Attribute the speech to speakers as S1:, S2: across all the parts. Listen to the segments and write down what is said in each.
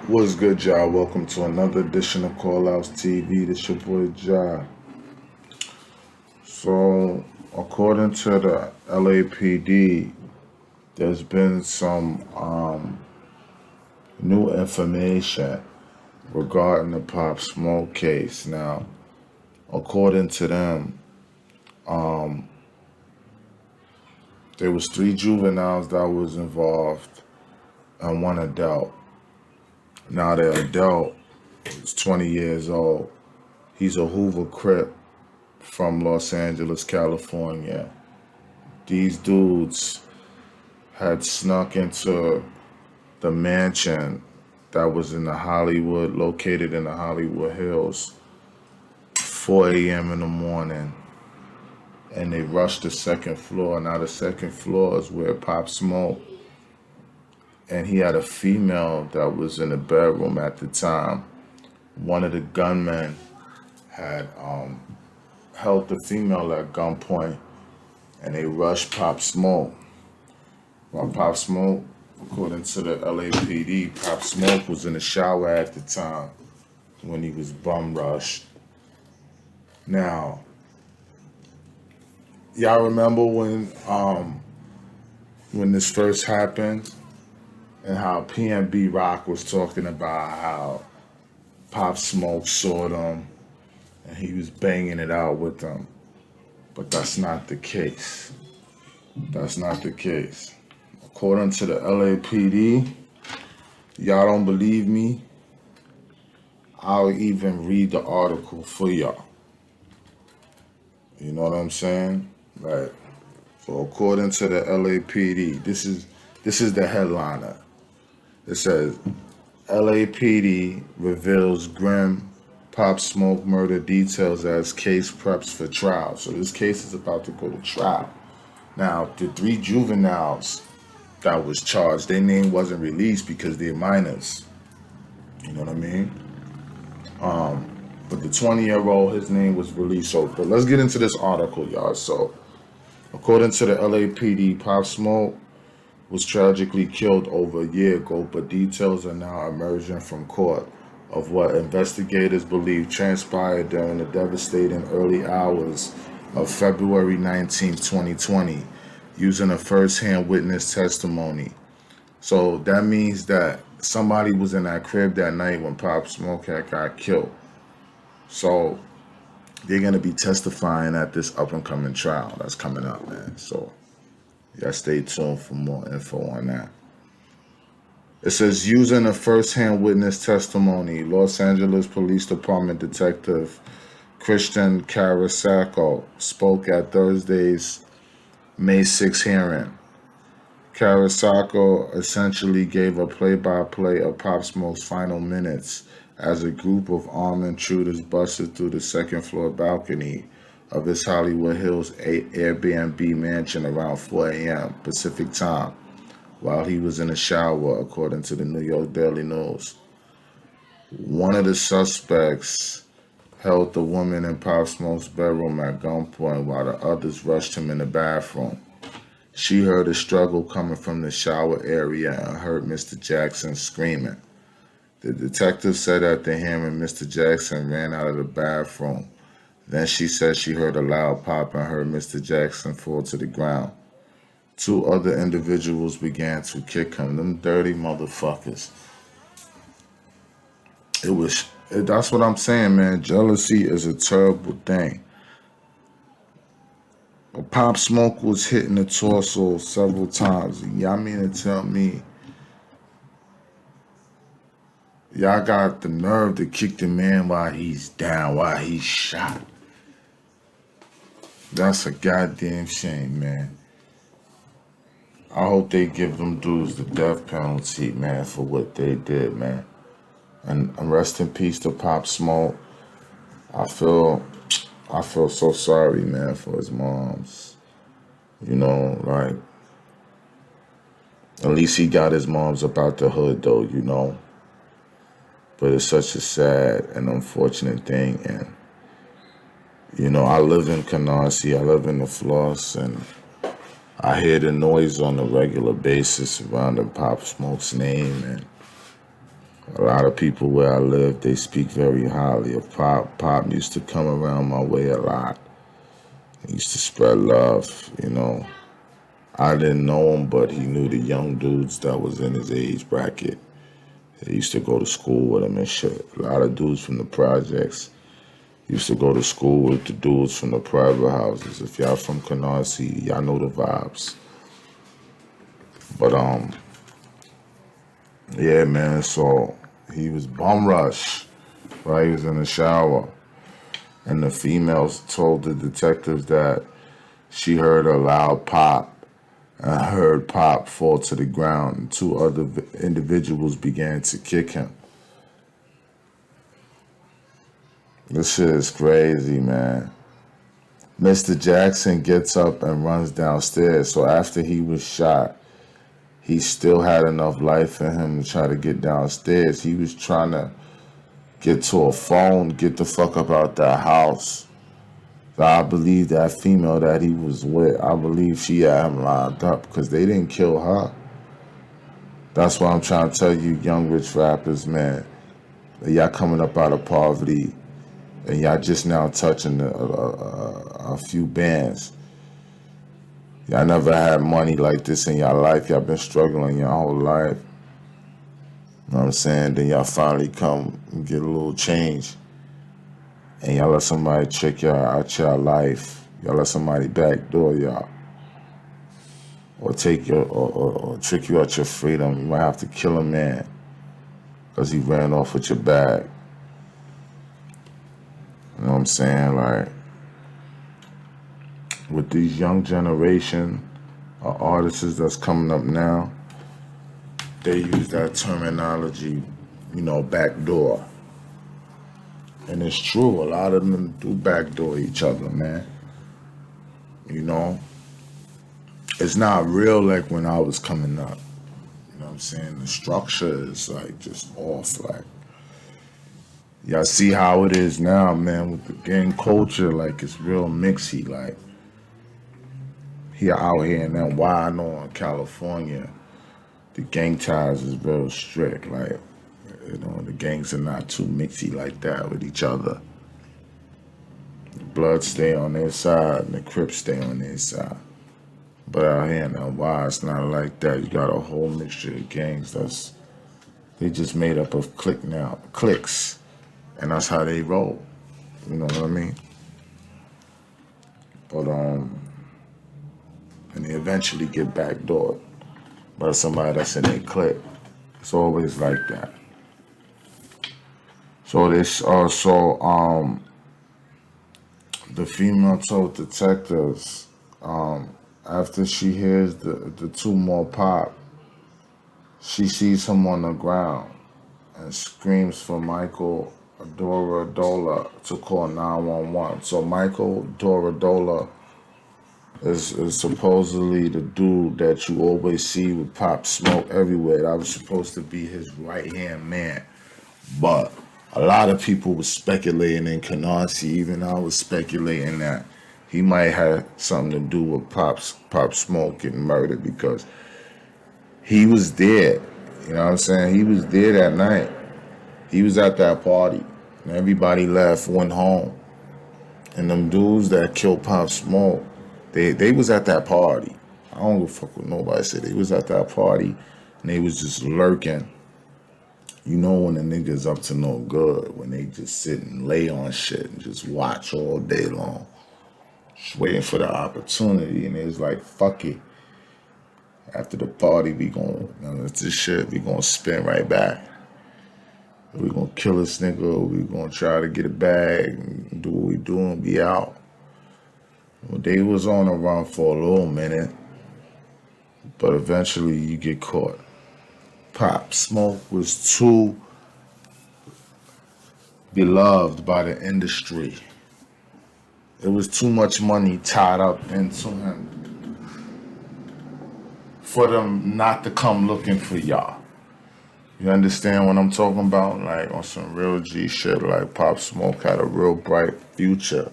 S1: What's good, y'all? Welcome to another edition of Call Outs TV. This your boy Ja. So, according to the LAPD, there's been some new information regarding the Pop Smoke case. Now, according to them, there was three juveniles that was involved and one adult. Now, the adult is 20 years old. He's a Hoover Crip from Los Angeles, California. These dudes had snuck into the mansion that was in the Hollywood, located in the Hollywood Hills, 4 a.m. in the morning, and they rushed the second floor. Now the second floor is where Pop Smoke, and he had a female that was in the bedroom at the time. One of the gunmen had held the female at gunpoint, and they rushed Pop Smoke. While Pop Smoke, according to the LAPD, Pop Smoke was in the shower at the time when he was bum rushed. Now, y'all remember when this first happened and how PNB Rock was talking about how Pop Smoke saw them and he was banging it out with them. But that's not the case. That's not the case. According to the LAPD, y'all don't believe me? I'll even read the article for y'all. You know what I'm saying? Right. So according to the LAPD, this is the headliner. It says LAPD reveals grim Pop Smoke murder details as case preps for trial. So this case is about to go to trial. Now, the three juveniles that was charged, their name wasn't released because they're minors. You know what I mean? But the 20-year-old, his name was released. So, but let's get into this article, y'all. So, according to the LAPD, Pop Smoke was tragically killed over a year ago, but details are now emerging from court of what investigators believe transpired during the devastating early hours of February 19, 2020, using a first-hand witness testimony. So that means that somebody was in that crib that night when Pop Smoke had got killed. So they're going to be testifying at this up-and-coming trial that's coming up, man. So y'all stay tuned for more info on that. It says, using a first-hand witness testimony, Los Angeles Police Department Detective Christian Carasacco spoke at Thursday's May 6 hearing. Carasacco essentially gave a play-by-play of Pop Smoke's final minutes as a group of armed intruders busted through the second-floor balcony of his Hollywood Hills Airbnb mansion around 4 a.m. Pacific time, while he was in the shower, according to the New York Daily News. One of the suspects held the woman in Pop Smoke's bedroom at gunpoint while the others rushed him in the bathroom. She heard a struggle coming from the shower area and heard Mr. Jackson screaming. The detective said at the hearing Mr. Jackson ran out of the bathroom. Then she said she heard a loud pop and heard Mr. Jackson fall to the ground. Two other individuals began to kick him. Them dirty motherfuckers. That's what I'm saying, man. Jealousy is a terrible thing. Pop Smoke was hit in the torso several times. Y'all mean to tell me y'all got the nerve to kick the man while he's down, while he's shot? That's a goddamn shame, man. I hope they give them dudes the death penalty, man, for what they did, man. And rest in peace to Pop Smoke. I feel so sorry, man, for his moms. You know, like, at least he got his moms up out the hood, though, you know. But it's such a sad and unfortunate thing. And, you know, I live in Canarsie. I live in the Floss, and I hear the noise on a regular basis surrounding Pop Smoke's name. And A lot of people where I live, they speak very highly of Pop. Pop used to come around my way a lot. He used to spread love, you know. I didn't know him, but he knew the young dudes that was in his age bracket. He used to go to school with him and shit. A lot of dudes from the projects used to go to school with the dudes from the private houses. If y'all from Canarsie, y'all know the vibes. But yeah, man. So he was bum rush, right? He was in the shower, and the females told the detectives that she heard a loud pop. I heard Pop fall to the ground, and two other individuals began to kick him. This shit is crazy, man. Mr. Jackson gets up and runs downstairs. So after he was shot, he still had enough life in him to try to get downstairs. He was trying to get to a phone, get the fuck up out that house. So I believe that female that he was with, I believe she had him locked up because they didn't kill her. That's why I'm trying to tell you, young rich rappers, man, that y'all coming up out of poverty and y'all just now touching a few bands. Y'all never had money like this in y'all life. Y'all been struggling your whole life. You know what I'm saying? Then y'all finally come and get a little change. And y'all let somebody trick y'all out your life. Y'all let somebody backdoor y'all. Or take your or trick you out your freedom. You might have to kill a man because he ran off with your bag. You know what I'm saying? Like, with these young generation of artists that's coming up now, they use that terminology, you know, backdoor. And it's true, a lot of them do backdoor each other, man. You know? It's not real like when I was coming up. You know what I'm saying? The structure is like just off. Like, y'all see how it is now, man, with the gang culture. Like, it's real mixy. Like, here out here in NY, I know in California, the gang ties is real strict. Like, you know, the gangs are not too mixy like that with each other. The Bloods stay on their side and the Crips stay on their side. But out here in NY, it's not like that. You got a whole mixture of gangs they just made up of cliques. And that's how they roll. You know what I mean? But and they eventually get backdoored by somebody that's in their clique. It's always like that. So this also the female told detectives after she hears the two more pop, she sees him on the ground and screams for Michael Doradola to call 911. So Michael Doradola is supposedly the dude that you always see with Pop Smoke everywhere. That was supposed to be his right-hand man. But a lot of people were speculating in Canarsie, even I was speculating that he might have something to do with Pop Smoke getting murdered because he was there. You know what I'm saying? He was there that night. He was at that party. And everybody left, went home. And them dudes that killed Pop Smoke, they was at that party. I don't give a fuck what nobody said. They was at that party and they was just lurking. You know when the niggas up to no good, when they just sit and lay on shit and just watch all day long. Just waiting for the opportunity, and it was like, fuck it. After the party, we gon' it's this shit, we gonna spin right back. We gonna kill this nigga, we gonna try to get a bag and do what we do and be out. Well, they was on the run for a little minute, but eventually you get caught. Pop Smoke was too beloved by the industry. It was too much money tied up into him for them not to come looking for y'all. You understand what I'm talking about? Like on some real G shit, like Pop Smoke had a real bright future.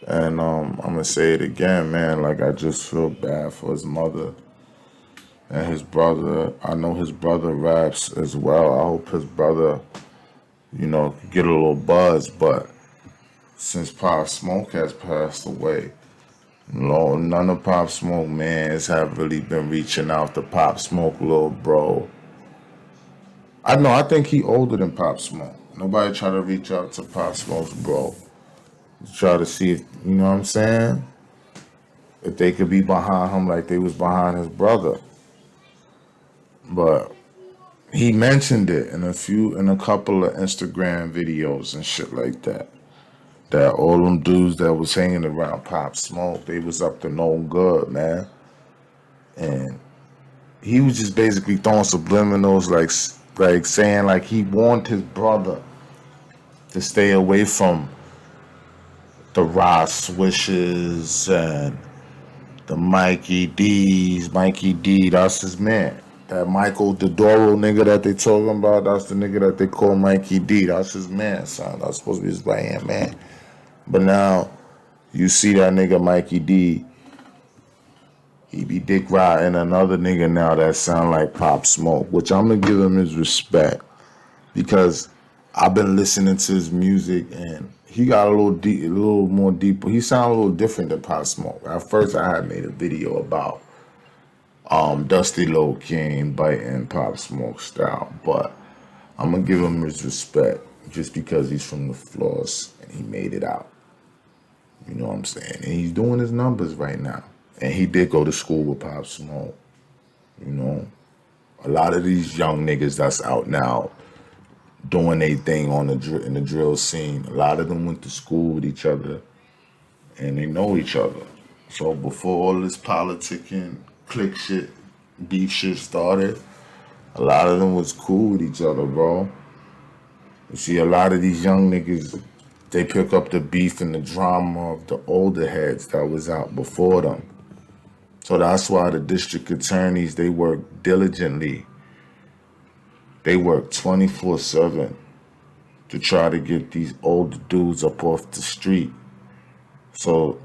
S1: And I'm gonna say it again, man, like I just feel bad for his mother. And his brother, I know his brother raps as well. I hope his brother, get a little buzz. But since Pop Smoke has passed away, none of Pop Smoke mans have really been reaching out to Pop Smoke, little bro. I think he older than Pop Smoke. Nobody try to reach out to Pop Smoke's bro. Try to see if, you know what I'm saying? If they could be behind him like they was behind his brother. But he mentioned it in a couple of Instagram videos and shit like that. That all them dudes that was hanging around Pop Smoke, they was up to no good, man. And he was just basically throwing subliminals, like saying like he warned his brother to stay away from the Ross Swishes and the Mikey D's. Mikey D, that's his man. That Michael Dodoro nigga that they talking about, that's the nigga that they call Mikey D. That's his man, son. That's supposed to be his right hand man. But now, you see that nigga Mikey D, he be dick riding another nigga now that sound like Pop Smoke, which I'm gonna give him his respect because I've been listening to his music and he got a little more deeper. He sound a little different than Pop Smoke. At first, I had made a video about Dusty Lil King biting Pop Smoke style, but I'm gonna give him his respect just because he's from the floors and he made it out. You know what I'm saying? And he's doing his numbers right now. And he did go to school with Pop Smoke. You know, a lot of these young niggas that's out now doing their thing in the drill scene. A lot of them went to school with each other and they know each other. So before all this politicking, click shit, beef shit started, a lot of them was cool with each other, bro. You see, a lot of these young niggas, they pick up the beef and the drama of the older heads that was out before them. So that's why the district attorneys, they work diligently. They work 24/7 to try to get these older dudes up off the street. So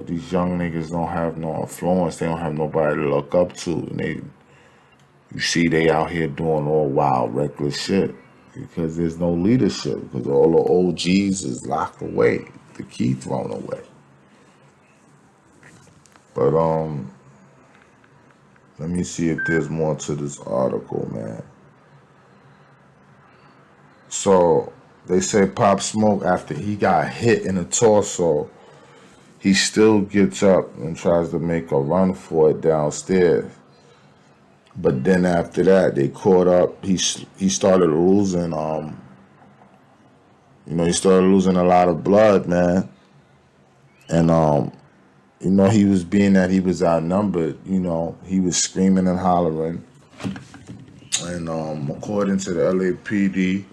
S1: these young niggas don't have no influence. They don't have nobody to look up to. And you see they out here doing all wild, reckless shit because there's no leadership, because all the OGs is locked away, the key thrown away. But let me see if there's more to this article, man. So they say Pop Smoke, after he got hit in the torso, he still gets up and tries to make a run for it downstairs. But then after that, they caught up. He started losing. He started losing a lot of blood, man. And he was being that he was outnumbered. He was screaming and hollering. And according to the LAPD,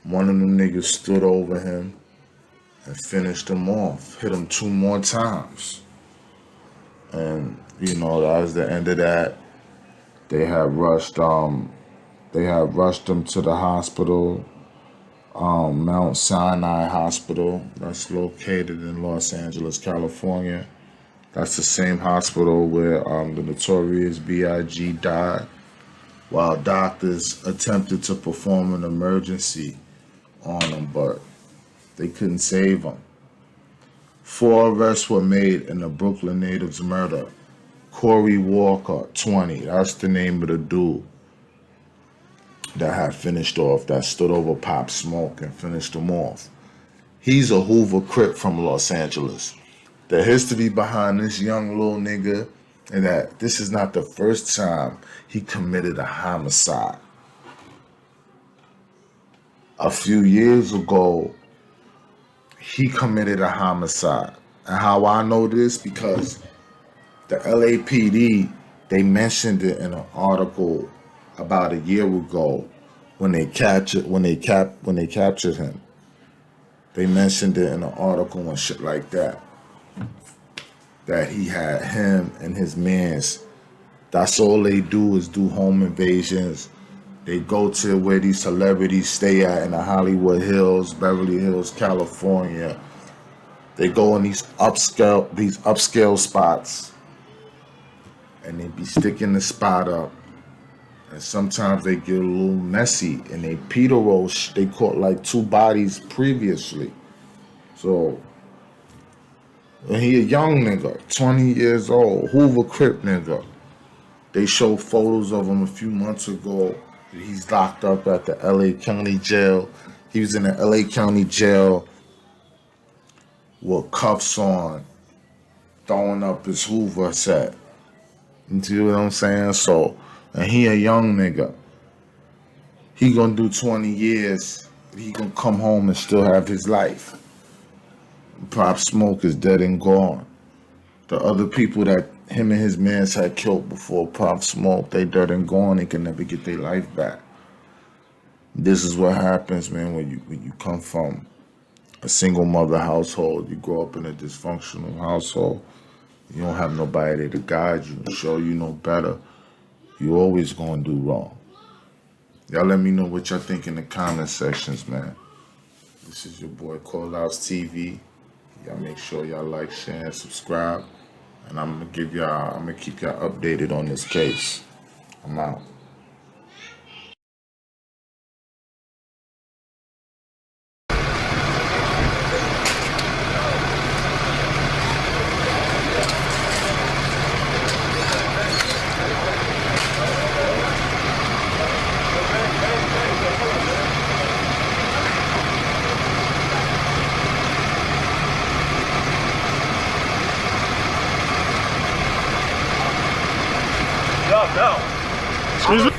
S1: one of them niggas stood over him and finished him off. Hit him 2 more times. And that was the end of that. They had rushed him to the hospital, Mount Sinai Hospital. That's located in Los Angeles, California. That's the same hospital where the notorious B.I.G. died while doctors attempted to perform an emergency on him, but they couldn't save him. 4 arrests were made in the Brooklyn native's murder. Corey Walker, 20, that's the name of the dude that had finished off, that stood over Pop Smoke and finished him off. He's a Hoover Crip from Los Angeles. The history behind this young little nigga is that this is not the first time he committed a homicide. A few years ago, he committed a homicide. And how I know this? Because the LAPD, they mentioned it in an article about a year ago when they captured him. They mentioned it in an article and shit like that. That he had him and his mans. That's all they do is do home invasions. They go to where these celebrities stay at in the Hollywood Hills, Beverly Hills, California. They go in these upscale spots. and they be sticking the spot up. And sometimes they get a little messy, and they Peter roast. They caught like 2 bodies previously. So, and he a young nigga, 20 years old, Hoover Crip nigga. They showed photos of him a few months ago. He's locked up at the LA County Jail. He was in the LA County Jail with cuffs on, throwing up his Hoover set. You see what I'm saying? So, and he a young nigga. He gonna do 20 years. He gonna come home and still have his life. Pop Smoke is dead and gone. The other people that him and his mans had killed before Pop Smoke, they dead and gone. They can never get their life back. This is what happens, man, when you come from a single mother household. You grow up in a dysfunctional household. You don't have nobody to guide you and show you no better. You always gonna do wrong. Y'all let me know what y'all think in the comment sections, man. This is your boy Call Outs TV. Y'all make sure y'all like, share, and subscribe. And I'm gonna keep y'all updated on this case. I'm out.
S2: No. Excuse me?